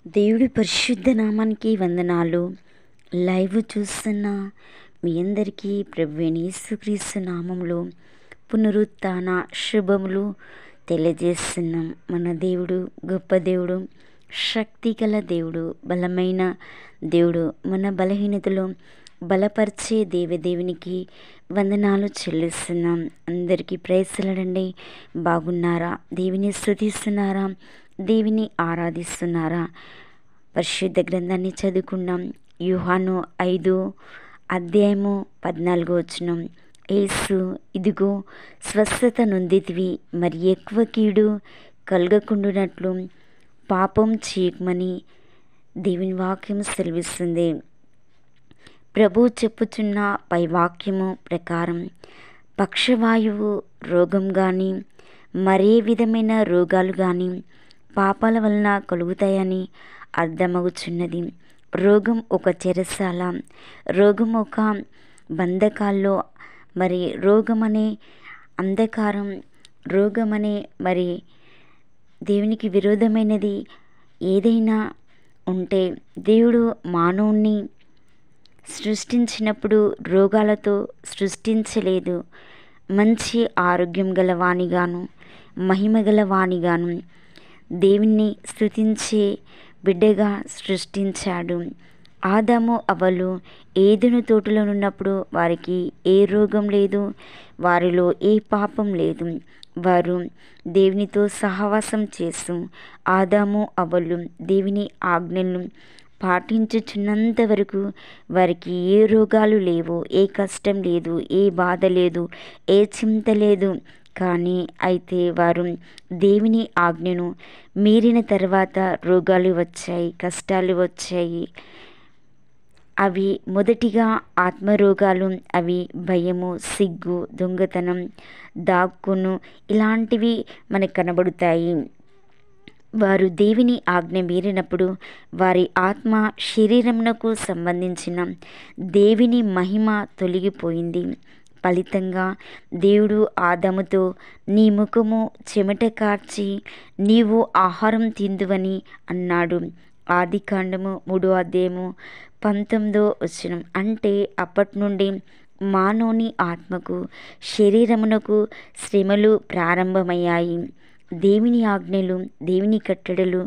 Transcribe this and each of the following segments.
దేవుడి పరిశుద్ధ నామానికి వందనాలు. లైవ్ చూస్తున్న మీ అందరికీ ప్రభువైన యేసుక్రీస్తు నామంలో పునరుత్థాన శుభములు తెలియజేస్తున్నాం. మన దేవుడు గొప్ప దేవుడు, శక్తి గల దేవుడు, బలమైన దేవుడు. మన బలహీనతలో బలపరిచే దేవునికి వందనాలు చెల్లిస్తున్నాం. అందరికీ ప్రైజ్లాడండి. బాగున్నారా? దేవుని స్తుతిస్తున్నారా? దేవుని ఆరాధిస్తున్నారా? పరిశుద్ధ గ్రంథాన్ని చదువుకున్నాం. యోహాను 5:14 యేసు, ఇదిగో స్వస్థత నొందితివి, మరి ఎక్కువ కీడు కలగకుండునట్లు పాపం చేయమని దేవుని వాక్యం సెలవిస్తుంది. ప్రభు చెప్పుచున్న పై వాక్యము ప్రకారం పక్షవాయువు రోగం కానీ మరే విధమైన రోగాలు కానీ పాపాల వలన కలుగుతాయని అర్థమవుచున్నది. రోగం ఒక చెరసాల, రోగం ఒక బంధకాల్లో, మరి రోగమనే అంధకారం, రోగమనే మరి దేవునికి విరోధమైనది ఏదైనా ఉంటే దేవుడు మానవుణ్ణి సృష్టించినప్పుడు రోగాలతో సృష్టించలేదు. మంచి ఆరోగ్యం గల వానిగాను, మహిమ గల వానిగాను, దేవుణ్ణి స్తుతించే బిడ్డగా సృష్టించాడు. ఆదాము అవ్వలు ఏదెను తోటలో ఉన్నప్పుడు వారికి ఏ రోగం లేదు, వారిలో ఏ పాపం లేదు. వారు దేవునితో సహవాసం చేస్తూ ఆదాము అవ్వలు దేవుని ఆజ్ఞలను పాటించుచున్నంత వరకు వారికి ఏ రోగాలు లేవు, ఏ కష్టం లేదు, ఏ బాధ లేదు, ఏ చింత లేదు. కానీ అయితే వారు దేవుని ఆజ్ఞను మీరిన తర్వాత రోగాలు వచ్చాయి, కష్టాలు వచ్చాయి. అవి మొదటిగా ఆత్మరోగాలు. అవి భయము, సిగ్గు, దొంగతనం, దాక్కును ఇలాంటివి మనకు కనబడుతాయి. వారు దేవుని ఆజ్ఞ మీరినప్పుడు వారి ఆత్మ శరీరమునకు సంబంధించిన దేవుని మహిమ తొలగిపోయింది. ఫలితంగా దేవుడు ఆదాముతో, నీ ముఖము చెమట కార్చి నీవు ఆహారం తిందువని అన్నాడు. ఆదికాండము 3:19. అంటే అప్పటి నుండి మానవుని ఆత్మకు శరీరమునకు శ్రమలు ప్రారంభమయ్యాయి. దేవుని ఆజ్ఞలు, దేవుని కట్టడలు,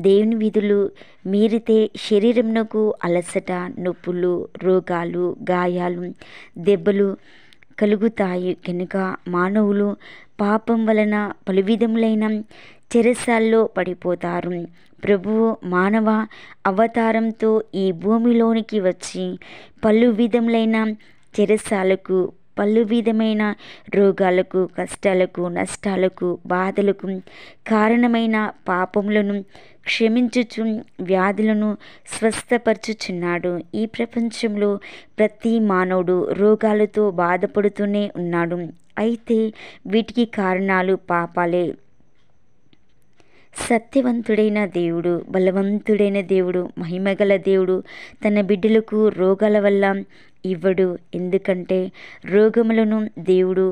దేవుని విధులు మీరితే శరీరమునకు అలసట, నొప్పులు, రోగాలు, గాయాలు, దెబ్బలు కలుగుతాయి. కనుక మానవులు పాపం వలన పలు విధములైన చెరసాల్లో పడిపోతారు. ప్రభువు మానవ అవతారంతో ఈ భూమిలోనికి వచ్చి పలు విధములైన చెరసాలకు, పలు విధమైన రోగాలకు, కష్టాలకు, నష్టాలకు, బాధలకు కారణమైన పాపములను క్షమించుచు వ్యాధులను స్వస్థపరచుచున్నాడు. ఈ ప్రపంచంలో ప్రతి మానవుడు రోగాలతో బాధపడుతూనే ఉన్నాడు. అయితే వీటికి కారణాలు పాపాలే. సత్యవంతుడైన దేవుడు, బలవంతుడైన దేవుడు, మహిమగల దేవుడు తన బిడ్డలకు రోగాల వల్ల ఇవ్వడు. ఎందుకంటే రోగములను దేవుడు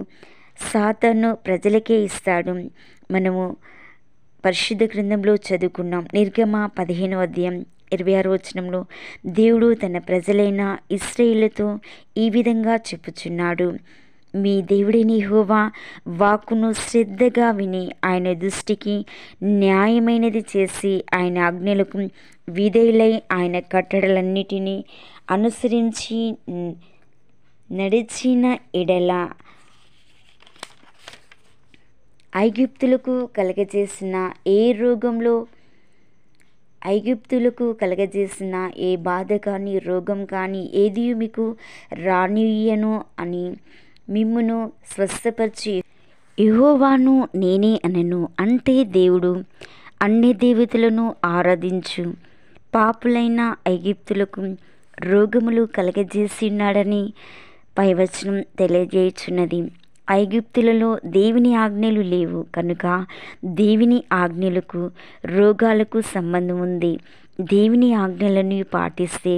సాతాను ప్రజలకే ఇస్తాడు. మనము పరిశుద్ధ గ్రంథంలో చదువుకున్నాం. నిర్గమ 15:26 దేవుడు తన ప్రజలైన ఇశ్రాయేలుతో ఈ విధంగా చెప్పుచున్నాడు. మీ దేవుడైన యెహోవా వాక్కును శ్రద్ధగా విని ఆయన దృష్టికి న్యాయమైనది చేసి ఆయన ఆజ్ఞలకు విధేయులై ఆయన కట్టడలన్నిటినీ అనుసరించి నడిచిన ఎడల ఐగుప్తులకు కలగజేసిన ఏ బాధ కానీ, రోగం కానీ ఏది మీకు రానియ్యను అని మిమ్మును స్వస్థపరిచి యెహోవాను నేనే అనెను. అంటే దేవుడు అన్య దేవతలను ఆరాధించు పాపులైన ఐగుప్తులకు రోగములు కలగజేసి ఉన్నాడని పైవచనం తెలియజేయుచున్నది. ఐగుప్తులలో దేవుని ఆజ్ఞలు లేవు కనుక దేవుని ఆజ్ఞలకు రోగాలకు సంబంధం ఉంది. దేవుని ఆజ్ఞలను పాటిస్తే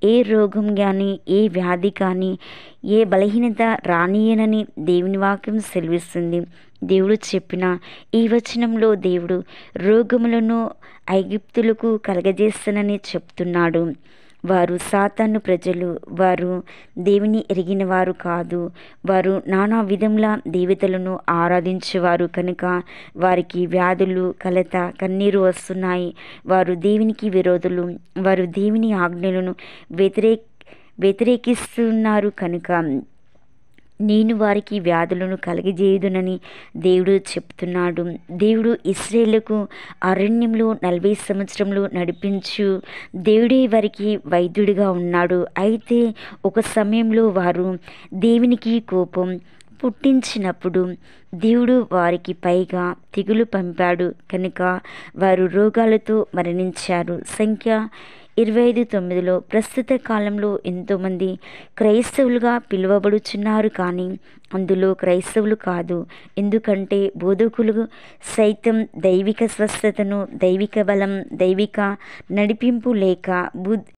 ఏ రోగం కానీ, ఏ వ్యాధి కానీ, ఏ బలహీనత రానియనని దేవుని వాక్యం సెలవిస్తుంది. దేవుడు చెప్పిన ఈ వచనంలో దేవుడు రోగములను ఐగుప్తులకు కలగజేస్తానని చెప్తున్నాడు. వారు సాతాను ప్రజలు, వారు దేవుని ఎరిగిన వారు కాదు. వారు నానా విధముల దేవతలను ఆరాధించేవారు కనుక వారికి వ్యాధులు, కలత, కన్నీరు వస్తున్నాయి. వారు దేవునికి విరోధులు. వారు దేవుని ఆజ్ఞలను వ్యతిరేకిస్తున్నారు కనుక నేను వారికి వ్యాధులను కలగజేయుదునని దేవుడు చెప్తున్నాడు. దేవుడు ఇశ్రాయేలుకు అరణ్యంలో 40 సంవత్సరములు నడిపించు దేవుడే వారికి వైద్యుడిగా ఉన్నాడు. అయితే ఒక సమయంలో వారు దేవునికి కోపం పుట్టించినప్పుడు దేవుడు వారికి పైగా తెగులు పంపాడు కనుక వారు రోగాలతో మరణించారు. సంఖ్య 25:9 ప్రస్తుత కాలంలో ఎంతోమంది క్రైస్తవులుగా పిలువబడుచున్నారు, కానీ అందులో క్రైస్తవులు కాదు. ఎందుకంటే బోధకులు సైతం దైవిక స్వస్థతను, దైవిక బలం, దైవిక నడిపింపు లేక